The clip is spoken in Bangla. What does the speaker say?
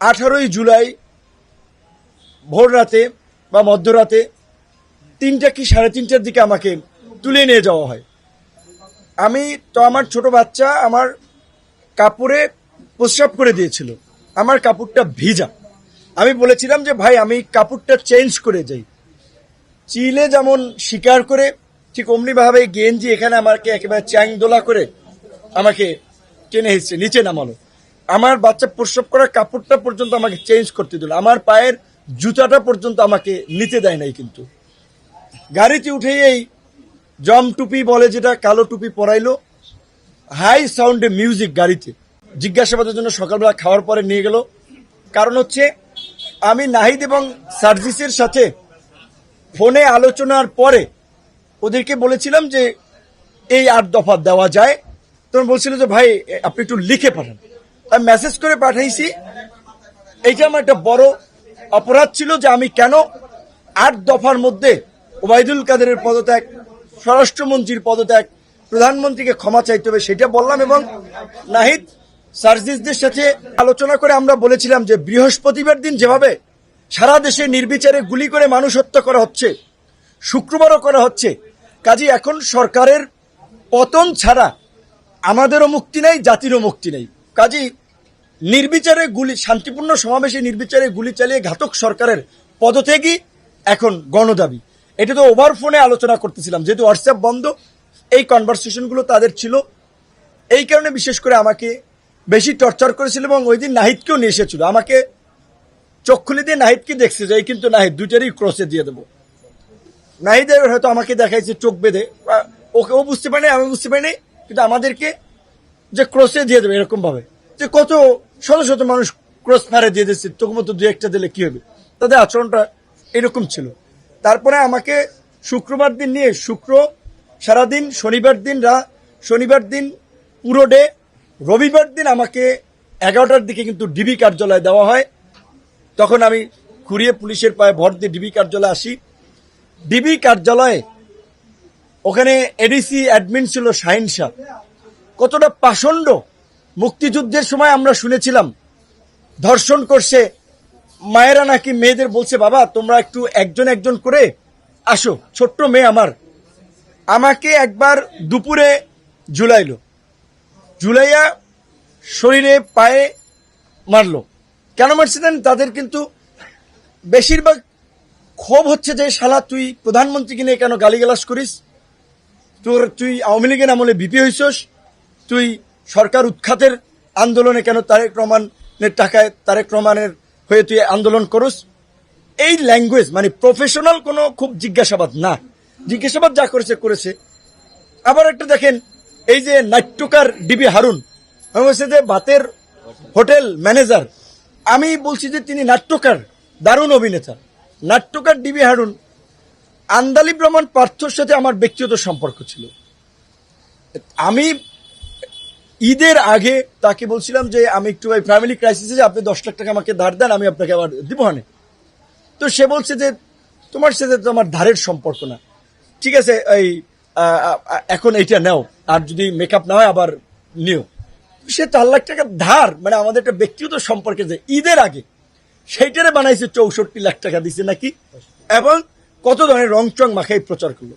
18 জুলাই ভোর রাতে বা মধ্যরাতে 3টা কি 3:30টার দিকে আমাকে তুলে নিয়ে যাওয়া হয়। আমি তো আমার ছোট বাচ্চা আমার কাপড়ে প্রস্রাব করে দিয়েছিল, আমার কাপড়টা ভিজা। আমি বলেছিলাম যে ভাই আমি কাপড়টা চেঞ্জ করে যাই। চিলে যেমন শিকার করে ঠিক অমনিভাবে গেঞ্জি এখানে আমাকে একেবারে চ্যাংদোলা করে আমাকে টেনে হিসছে নিচে নামালো। আমার বাচ্চা প্রস্রাব করার কাপড়টা পর্যন্ত আমাকে চেঞ্জ করতে দিল, আমার পায়ের জুতাটা পর্যন্ত আমাকে নিতে দেয় নাই। কিন্তু গাড়িতে উঠেই এই জম টুপি বলে যেটা, কালো টুপি পরাইলো, হাই সাউন্ডে মিউজিক গাড়িতে। জিজ্ঞাসাবাদের জন্য সকালবেলা খাওয়ার পরে নিয়ে গেল। কারণ হচ্ছে আমি নাহিদ এবং সার্জিসের সাথে ফোনে আলোচনার পরে ওদেরকে বলেছিলাম যে এই 8 দফা দেওয়া যায়। তখন বলছিল যে ভাই আপনি একটু লিখে পাঠান। আমি মেসেজ করে পাঠাইছি। এইটা আমার একটা বড় অপরাধ ছিল যে আমি কেন 8 দফার মধ্যে ওবায়দুল কাদেরের পদত্যাগ, স্বরাষ্ট্রমন্ত্রীর পদত্যাগ, প্রধানমন্ত্রীকে ক্ষমা চাইতে হবে সেটা বললাম। এবং নাহিদ সার্জিসদের সাথে আলোচনা করে আমরা বলেছিলাম যে বৃহস্পতিবার দিন যেভাবে সারা দেশে নির্বিচারে গুলি করে মানুষ হত্যা করা হচ্ছে, শুক্রবারও করা হচ্ছে, কাজে এখন সরকারের পতন ছাড়া আমাদেরও মুক্তি নেই, জাতিরও মুক্তি নেই। কাজেই নির্বিচারে গুলি, শান্তিপূর্ণ সমাবেশে নির্বিচারে গুলি চালিয়ে ঘাতক সরকারের পদত্যাগই এখন গণদাবি। এটা তো ওভার ফোনে আলোচনা করতেছিলাম, যেহেতু হোয়াটসঅ্যাপ বন্ধ, এই কনভারসেশনগুলো তাদের ছিল। এই কারণে বিশেষ করে আমাকে বেশি টর্চার করেছিল। এবং ওই দিন নাহিদকেও নিয়ে এসেছিল, আমাকে চোখ খুলে দিয়ে নাহিদকে দেখছে যে এই কিন্তু নাহিদ, দুইটারই ক্রসে দিয়ে দেবো। নাহিদের হয়তো আমাকে দেখাইছে চোখ বেঁধে, ওকে ও বুঝতে পারেনি, আমি বুঝতে পারিনি, কিন্তু আমাদেরকে যে ক্রসে দিয়ে দেবে এরকম ভাবে, যে কত শত শত মানুষ ক্রস ফায়ারে দিয়ে দিচ্ছে, তোকে মতো 2-1টা দিলে কি হবে। তাদের আচরণটা এরকম ছিল। তারপরে আমাকে শুক্রবার দিন নিয়ে সারাদিন, শনিবার দিন পুরো ডে, রবিবার দিন আমাকে 11টার দিকে কিন্তু ডিবি কার্যালয়ে দেওয়া হয়। তখন আমি ঘুরিয়ে পুলিশের পায়ে ভর দিয়ে ডিবি কার্যালয়ে আসি। ডিবি কার্যালয়ে ওখানে এডিসি অ্যাডমিন ছিল শাহিন শাহ। কতটা পাষণ্ড! মুক্তিযুদ্ধের সময় আমরা শুনেছিলাম ধর্ষণ করছে, মায়েরা নাকি মেয়েদের বলছে বাবা তোমরা একটু একজন একজন করে আসো, ছোট্ট মেয়ে আমার। আমাকে একবার দুপুরে ঝুলাইয়া শরীরে পায়ে মারলো। কেন মারছে জানেন? তাদের কিন্তু বেশিরভাগ ক্ষোভ হচ্ছে যে শালা তুই প্রধানমন্ত্রীকে নিয়ে কেন গালিগালাজ করিস, তুই আওয়ামী লীগের আমলে বিপি হইছস, তুই সরকার উৎখাতের আন্দোলনে কেন তারেক রহমানের টাকায় তারেক রহমানের হয়ে তুই আন্দোলন করস। এই ল্যাঙ্গুয়েজ মানে প্রফেশনাল কোনো খুব জিজ্ঞাসাবাদ না, জিজ্ঞাসাবাদ যা করেছে। আবার একটা দেখেন, এই যে নাট্যকার ডিবি হারুন, আমি বলছি যে বাতের হোটেল ম্যানেজার, আমি বলছি যে তিনি নাট্যকার, দারুণ অভিনেতা। নাট্যকার ডিবি হারুন, আন্দালিব রহমান পার্থর সাথে আমার ব্যক্তিগত সম্পর্ক ছিল। আমি ঈদের আগে তাকে বলছিলাম যে আমি একটু ফ্যামিলি ক্রাইসিসে, আপনি 10 লাখ টাকা আমাকে ধার দেন, আমি আপনাকে আবার দিব হানে। তো সে বলছে যে তোমার সাথে তো আমার ধারের সম্পর্ক না, ঠিক আছে এখন এইটা নাও, আর যদি মেকআপ না হয় আবার নিও। সে 4 লাখ টাকা ধার, মানে আমাদের একটা ব্যক্তিগত সম্পর্কে যে ঈদের আগে সেইটারে বানাইছে 64 লাখ টাকা দিছে নাকি, এবং কত ধরনের রং চং মাখাই প্রচার করলো।